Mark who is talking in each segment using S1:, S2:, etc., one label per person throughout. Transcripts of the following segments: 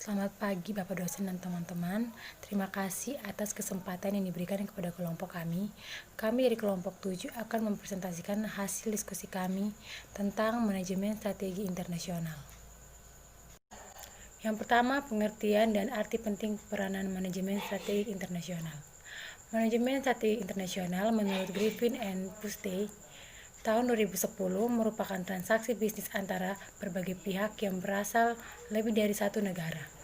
S1: Selamat pagi Bapak dosen dan teman-teman. Terima kasih atas kesempatan yang diberikan kepada kelompok kami. Kami dari kelompok 7 akan mempresentasikan hasil diskusi kami tentang manajemen strategi internasional. Yang pertama, pengertian dan arti penting peranan manajemen strategi internasional. Manajemen strategi internasional menurut Griffin and Pustey tahun 2010 merupakan transaksi bisnis antara berbagai pihak yang berasal lebih dari satu negara.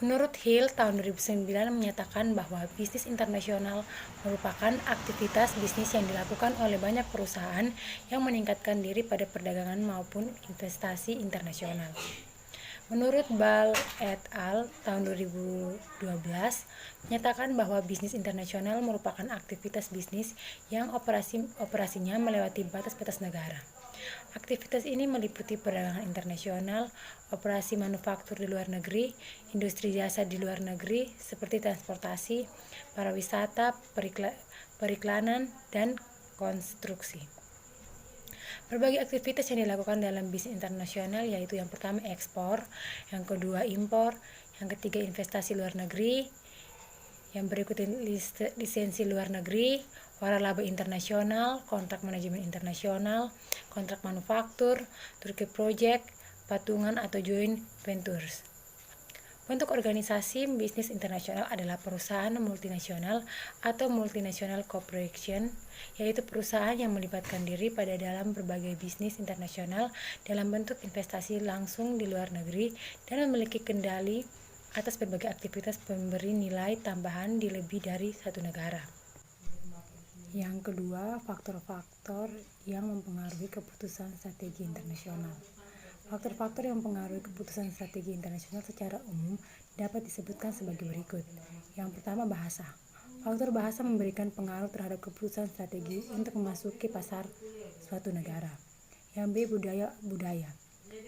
S1: Menurut Hill, tahun 2009 menyatakan bahwa bisnis internasional merupakan aktivitas bisnis yang dilakukan oleh banyak perusahaan yang meningkatkan diri pada perdagangan maupun investasi internasional. Menurut Ball et al. Tahun 2012 menyatakan bahwa bisnis internasional merupakan aktivitas bisnis yang operasinya melewati batas-batas negara. Aktivitas ini meliputi perdagangan internasional, operasi manufaktur di luar negeri, industri jasa di luar negeri seperti transportasi, pariwisata, periklanan, dan konstruksi. Berbagai aktivitas yang dilakukan dalam bisnis internasional yaitu yang pertama ekspor, yang kedua impor, yang ketiga investasi luar negeri, yang berikutnya lisensi luar negeri, waralaba internasional, kontrak manajemen internasional, kontrak manufaktur, Turki project, patungan atau joint ventures. Bentuk organisasi bisnis internasional adalah perusahaan multinasional atau multinational corporation, yaitu perusahaan yang melibatkan diri pada dalam berbagai bisnis internasional dalam bentuk investasi langsung di luar negeri dan memiliki kendali atas berbagai aktivitas pemberi nilai tambahan di lebih dari satu negara. Yang kedua, faktor-faktor yang mempengaruhi keputusan strategi internasional. Faktor-faktor yang mempengaruhi keputusan strategi internasional secara umum dapat disebutkan sebagai berikut. Yang pertama, bahasa. Faktor bahasa memberikan pengaruh terhadap keputusan strategi untuk memasuki pasar suatu negara. Yang B, budaya.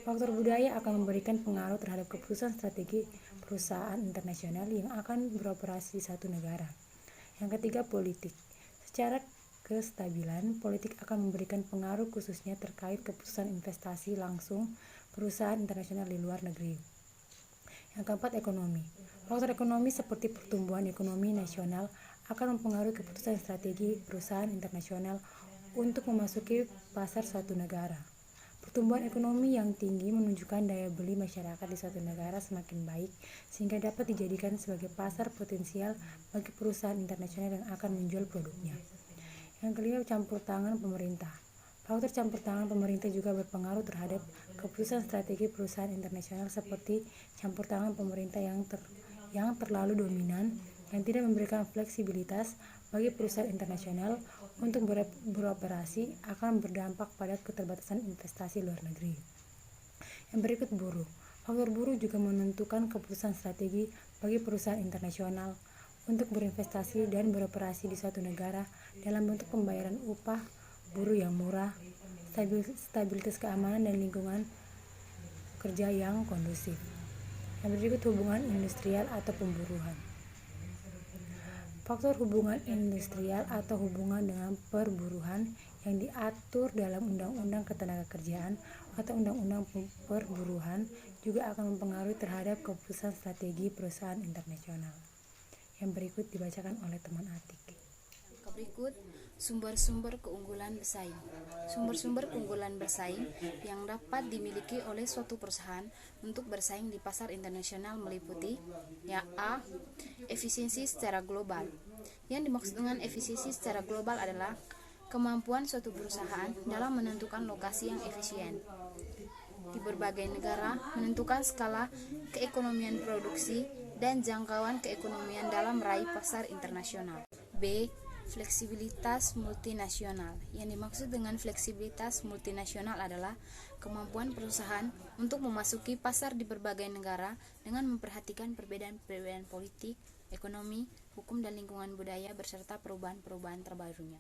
S1: Faktor budaya akan memberikan pengaruh terhadap keputusan strategi perusahaan internasional yang akan beroperasi di satu negara. Yang ketiga, politik. Secara kestabilan, politik akan memberikan pengaruh khususnya terkait keputusan investasi langsung perusahaan internasional di luar negeri. Yang keempat, ekonomi. Faktor ekonomi seperti pertumbuhan ekonomi nasional akan mempengaruhi keputusan strategi perusahaan internasional untuk memasuki pasar suatu negara. Pertumbuhan ekonomi yang tinggi menunjukkan daya beli masyarakat di suatu negara semakin baik sehingga dapat dijadikan sebagai pasar potensial bagi perusahaan internasional yang akan menjual produknya. Yang kelima, campur tangan pemerintah. Faktor campur tangan pemerintah juga berpengaruh terhadap keputusan strategi perusahaan internasional seperti campur tangan pemerintah yang terlalu dominan yang tidak memberikan fleksibilitas bagi perusahaan internasional untuk beroperasi akan berdampak pada keterbatasan investasi luar negeri. Yang berikut, buruh. Faktor buruh juga menentukan keputusan strategi bagi perusahaan internasional untuk berinvestasi dan beroperasi di suatu negara dalam bentuk pembayaran upah buruh yang murah, stabilitas keamanan dan lingkungan kerja yang kondusif. Yang berikut, hubungan industrial atau pemburuan. Faktor hubungan industrial atau hubungan dengan perburuhan yang diatur dalam Undang-Undang Ketenagakerjaan atau Undang-Undang Perburuhan juga akan mempengaruhi terhadap keputusan strategi perusahaan internasional. Yang berikut dibacakan oleh teman Atik.
S2: Berikut sumber-sumber keunggulan bersaing. Sumber-sumber keunggulan bersaing yang dapat dimiliki oleh suatu perusahaan untuk bersaing di pasar internasional meliputi ya A. Efisiensi secara global. Yang dimaksud dengan efisiensi secara global adalah kemampuan suatu perusahaan dalam menentukan lokasi yang efisien di berbagai negara, menentukan skala keekonomian produksi dan jangkauan keekonomian dalam meraih pasar internasional. B. Fleksibilitas multinasional. Yang dimaksud dengan fleksibilitas multinasional adalah kemampuan perusahaan untuk memasuki pasar di berbagai negara dengan memperhatikan perbedaan-perbedaan politik, ekonomi, hukum dan lingkungan budaya beserta perubahan-perubahan terbarunya.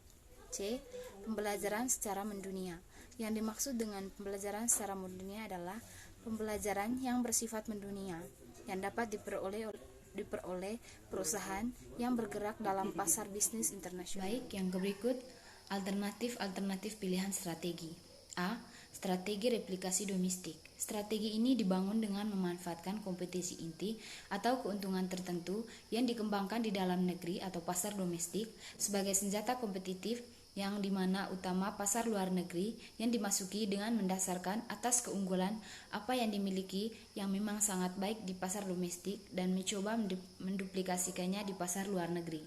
S2: C. Pembelajaran secara mendunia. Yang dimaksud dengan pembelajaran secara mendunia adalah pembelajaran yang bersifat mendunia yang dapat diperoleh perusahaan yang bergerak dalam pasar bisnis internasional. Baik, yang berikut alternatif pilihan strategi. A. Strategi replikasi domestik. Strategi ini dibangun dengan memanfaatkan kompetisi inti atau keuntungan tertentu yang dikembangkan di dalam negeri atau pasar domestik sebagai senjata kompetitif yang dimana utama pasar luar negeri yang dimasuki dengan mendasarkan atas keunggulan apa yang dimiliki yang memang sangat baik di pasar domestik dan mencoba menduplikasikannya di pasar luar negeri.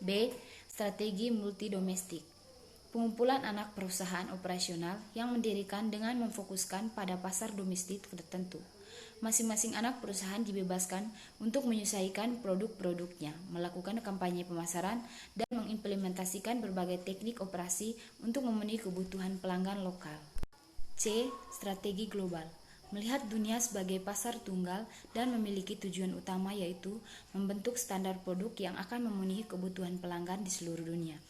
S2: B. Strategi multidomestik. Pengumpulan anak perusahaan operasional yang mendirikan dengan memfokuskan pada pasar domestik tertentu. Masing-masing anak perusahaan dibebaskan untuk menyesuaikan produk-produknya, melakukan kampanye pemasaran, dan mengimplementasikan berbagai teknik operasi untuk memenuhi kebutuhan pelanggan lokal. C. Strategi global. Melihat dunia sebagai pasar tunggal dan memiliki tujuan utama yaitu membentuk standar produk yang akan memenuhi kebutuhan pelanggan di seluruh dunia.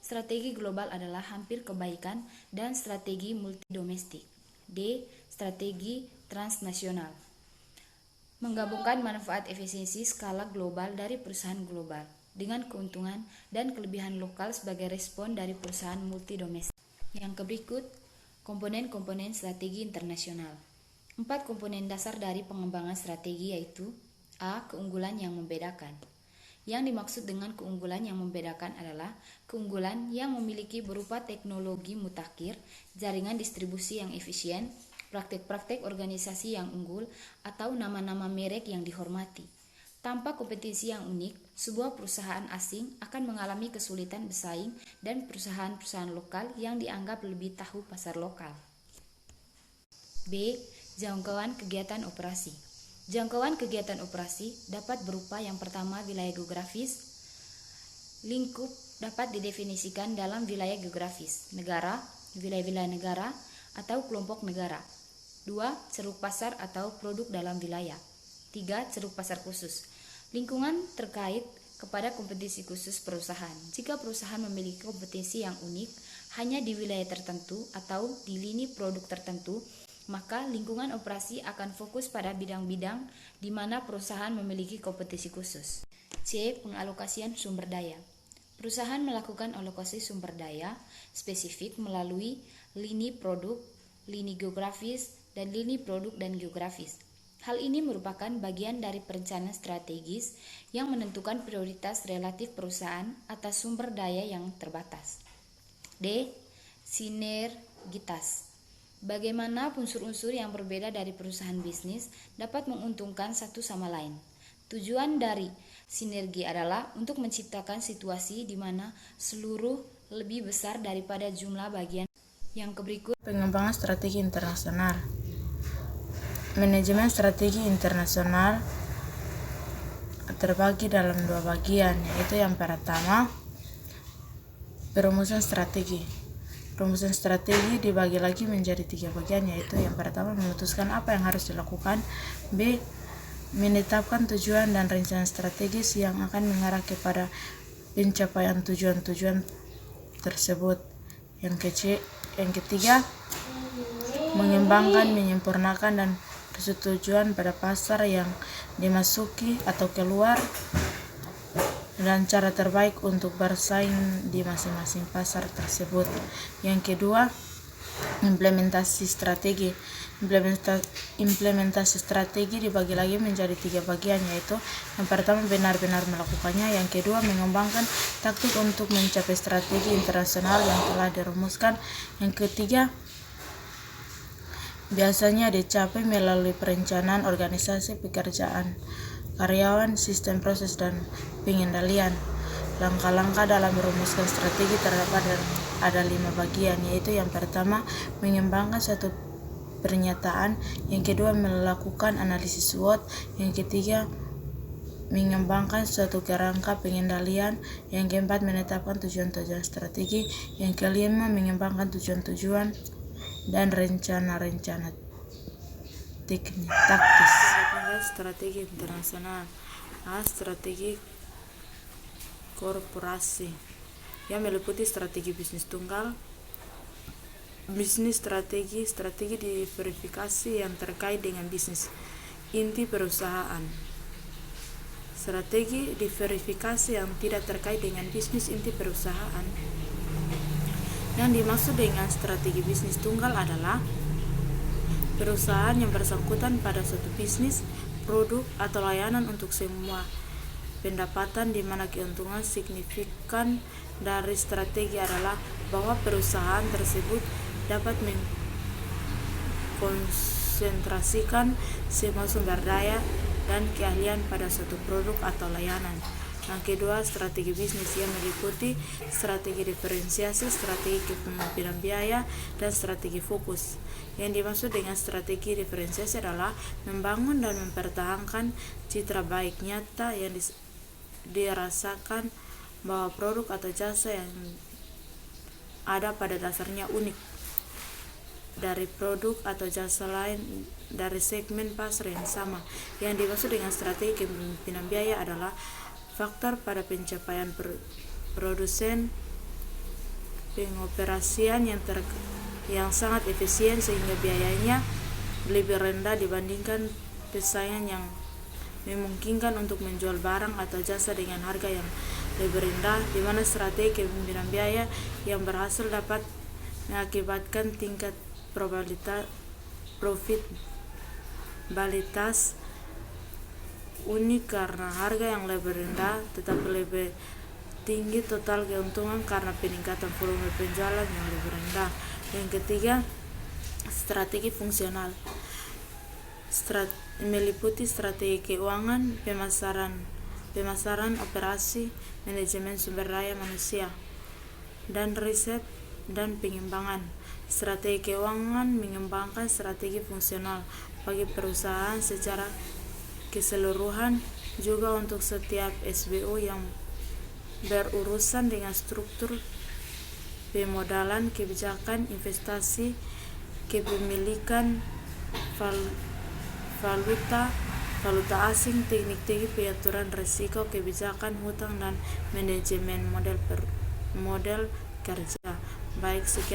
S2: Strategi global adalah hampir kebaikan dan strategi multidomestik. D. Strategi transnasional. Menggabungkan manfaat efisiensi skala global dari perusahaan global dengan keuntungan dan kelebihan lokal sebagai respon dari perusahaan multidomestik. Yang berikut, komponen-komponen strategi internasional. 4 komponen dasar dari pengembangan strategi yaitu A. Keunggulan yang membedakan. Yang dimaksud dengan keunggulan yang membedakan adalah keunggulan yang memiliki berupa teknologi mutakhir, jaringan distribusi yang efisien, praktek-praktek organisasi yang unggul, atau nama-nama merek yang dihormati. Tanpa kompetisi yang unik, sebuah perusahaan asing akan mengalami kesulitan bersaing dan perusahaan-perusahaan lokal yang dianggap lebih tahu pasar lokal. B. Jangkauan kegiatan operasi. Jangkauan kegiatan operasi dapat berupa yang pertama wilayah geografis. Lingkup dapat didefinisikan dalam wilayah geografis, negara, wilayah-wilayah negara, atau kelompok negara. 2. Ceruk pasar atau produk dalam wilayah. 3. Ceruk pasar khusus. Lingkungan terkait kepada kompetisi khusus perusahaan. Jika perusahaan memiliki kompetisi yang unik hanya di wilayah tertentu atau di lini produk tertentu, maka lingkungan operasi akan fokus pada bidang-bidang di mana perusahaan memiliki kompetisi khusus. C. Pengalokasian sumber daya. Perusahaan melakukan alokasi sumber daya spesifik melalui lini produk, lini geografis, dan lini produk dan geografis. Hal ini merupakan bagian dari perencanaan strategis yang menentukan prioritas relatif perusahaan atas sumber daya yang terbatas. D. Sinergitas. Bagaimana unsur-unsur yang berbeda dari perusahaan bisnis dapat menguntungkan satu sama lain. Tujuan dari sinergi adalah untuk menciptakan situasi di mana seluruh lebih besar daripada jumlah bagian. Yang berikut,
S1: pengembangan strategi internasional. Manajemen strategi internasional terbagi dalam 2 bagian, yaitu yang pertama, perumusan strategi. Rumusan strategi dibagi lagi menjadi 3 bagian, yaitu yang pertama memutuskan apa yang harus dilakukan. B. Menetapkan tujuan dan rencana strategis yang akan mengarah kepada pencapaian tujuan-tujuan tersebut. Yang ketiga, mengembangkan, menyempurnakan, dan persetujuan pada pasar yang dimasuki atau keluar dan cara terbaik untuk bersaing di masing-masing pasar tersebut. Yang kedua, implementasi strategi. Implementasi strategi dibagi lagi menjadi 3 bagian, yaitu yang pertama benar-benar melakukannya, yang kedua mengembangkan taktik untuk mencapai strategi internasional yang telah dirumuskan, yang ketiga biasanya dicapai melalui perencanaan organisasi, pekerjaan karyawan, sistem proses, dan pengendalian. Langkah-langkah dalam merumuskan strategi terdapat ada 5 bagian, yaitu yang pertama mengembangkan suatu pernyataan, yang kedua melakukan analisis SWOT, yang ketiga mengembangkan suatu kerangka pengendalian, yang keempat menetapkan tujuan-tujuan strategi, yang kelima mengembangkan tujuan-tujuan dan rencana-rencana taktis. Strategi internasional. A. Strategi korporasi yang meliputi strategi bisnis tunggal, bisnis strategi diverifikasi yang terkait dengan bisnis inti perusahaan, strategi diverifikasi yang tidak terkait dengan bisnis inti perusahaan. Yang dimaksud dengan strategi bisnis tunggal adalah
S3: perusahaan yang bersangkutan pada suatu bisnis, produk, atau layanan untuk semua pendapatan, di mana keuntungan signifikan dari strategi adalah bahwa perusahaan tersebut dapat mengkonsentrasikan semua sumber daya dan keahlian pada suatu produk atau layanan. Yang kedua, strategi bisnis yang meliputi strategi diferensiasi, strategi kepemimpinan biaya, dan strategi fokus. Yang dimaksud dengan strategi diferensiasi adalah membangun dan mempertahankan citra baik nyata yang dirasakan bahwa produk atau jasa yang ada pada dasarnya unik dari produk atau jasa lain dari segmen pasar yang sama. Yang dimaksud dengan strategi kepemimpinan biaya adalah faktor pada pencapaian produsen pengoperasian yang sangat efisien sehingga biayanya lebih rendah dibandingkan pesaing yang memungkinkan untuk menjual barang atau jasa dengan harga yang lebih rendah, di mana strategi kepemimpinan biaya yang berhasil dapat mengakibatkan tingkat profitabilitas unik karena harga yang lebih rendah tetapi lebih tinggi total keuntungan karena peningkatan volume penjualan yang lebih rendah. Yang ketiga, strategi fungsional meliputi strategi keuangan, pemasaran, operasi, manajemen sumber daya manusia, dan riset dan pengembangan. Strategi keuangan mengembangkan strategi fungsional bagi perusahaan secara keseluruhan, juga untuk setiap SBO yang berurusan dengan struktur pemodalan, kebijakan investasi, kepemilikan valuta asing, teknik-teknik pengaturan risiko, kebijakan hutang, dan manajemen model kerja. Baik, sekian